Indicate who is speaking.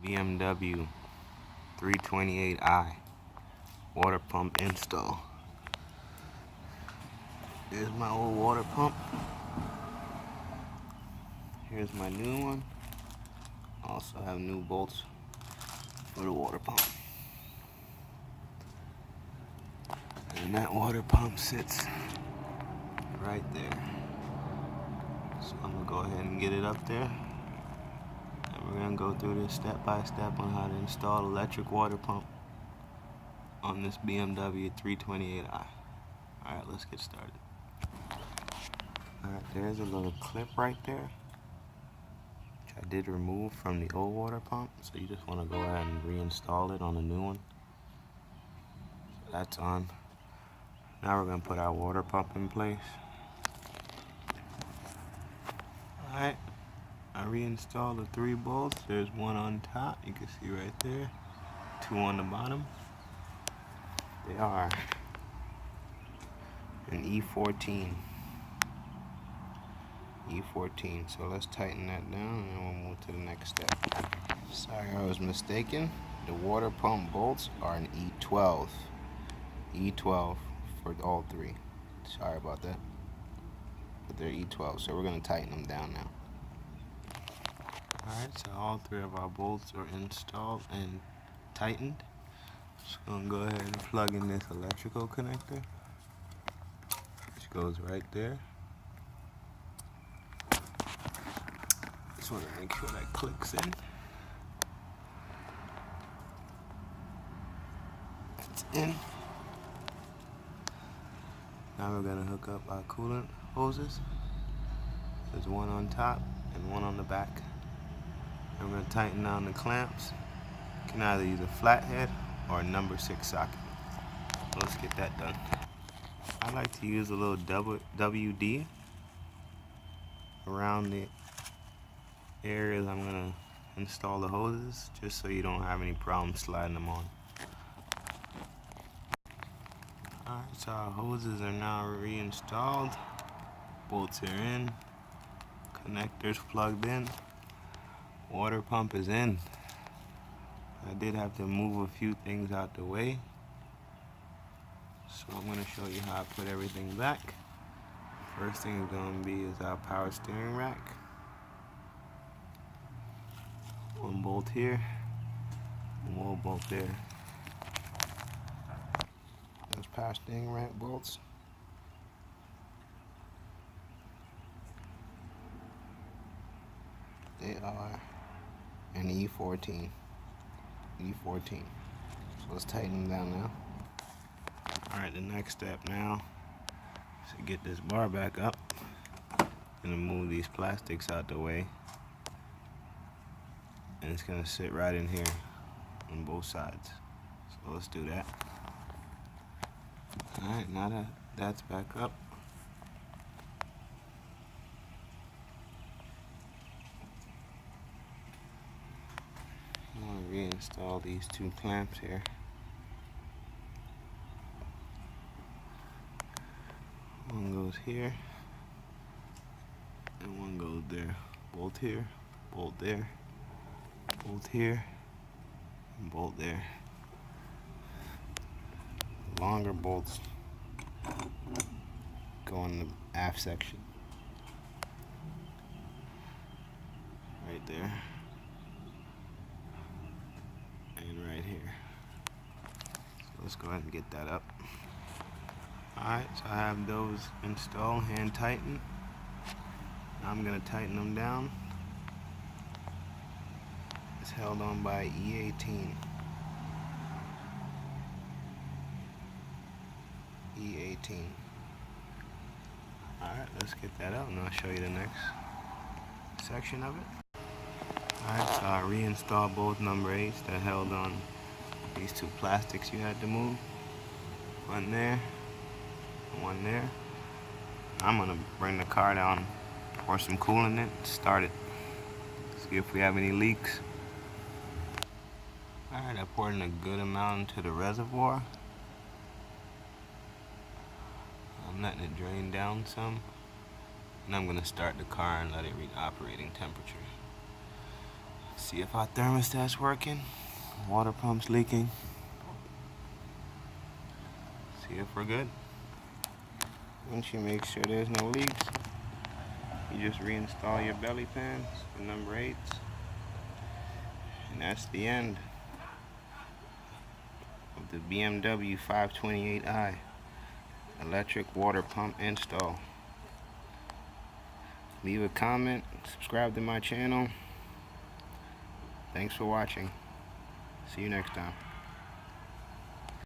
Speaker 1: BMW 528i water pump install. Here's my old water pump. Here's my new one. Also have new bolts for the water pump. And that water pump sits right there. So I'm gonna go ahead and get it up there. And we're gonna go through this step by step on how to install electric water pump on this BMW 528i. Alright, let's get started. Alright, there's a little clip right there, which I did remove from the old water pump. So you just want to go ahead and reinstall it on the new one. So that's on. Now we're going to put our water pump in place. Alright, I reinstalled the 3 bolts. There's one on top, you can see right there. 2 on the bottom. They are an E14. So let's tighten that down and then we'll move to the next step. Sorry, I was mistaken. The water pump bolts are an E12. E12 for all 3. Sorry about that. But they're E12, so we're going to tighten them down now. Alright, so all 3 of our bolts are installed and tightened. Just going to go ahead and plug in this electrical connector, which goes right there. Just want to make sure that clicks in. It's in. Now we're going to hook up our coolant hoses. There's one on top and one on the back. And we're going to tighten down the clamps. You can either use a flathead or a number 6 socket. So let's get that done. I like to use a little WD around the areas I'm going to install the hoses, just so you don't have any problems sliding them on. Alright, so our hoses are now reinstalled. Bolts are in. Connectors plugged in. Water pump is in. I did have to move a few things out the way. So I'm going to show you how I put everything back. First thing is going to be our power steering rack. One bolt here, one bolt there. Those power steering rack bolts. They are an E14. So let's tighten them down now. Alright, the next step now is to get this bar back up and move these plastics out the way. And it's going to sit right in here on both sides. So let's do that. Alright, now that that's back up, I'm going to reinstall these 2 clamps here. One goes here, and one goes there. Bolt here, bolt there, bolt here, and bolt there. Longer bolts go in the aft section. Right there. And right here. So let's go ahead and get that up. Alright, so I have those installed, hand tightened. Now I'm going to tighten them down. It's held on by E18. Alright, let's get that out and I'll show you the next section of it. Alright, so I reinstalled both number 8s that held on these 2 plastics you had to move. One there, one there. I'm going to bring the car down, pour some coolant in it, start it. See if we have any leaks. Alright, I poured in a good amount into the reservoir. I'm letting it drain down some. And I'm going to start the car and let it reach operating temperature. See if our thermostat's working. Water pump's leaking. See if we're good. Once you make sure there's no leaks, you just reinstall your belly pans, the number 8s, and that's the end of the BMW 528i electric water pump install. Leave a comment, subscribe to my channel. Thanks for watching. See you next time.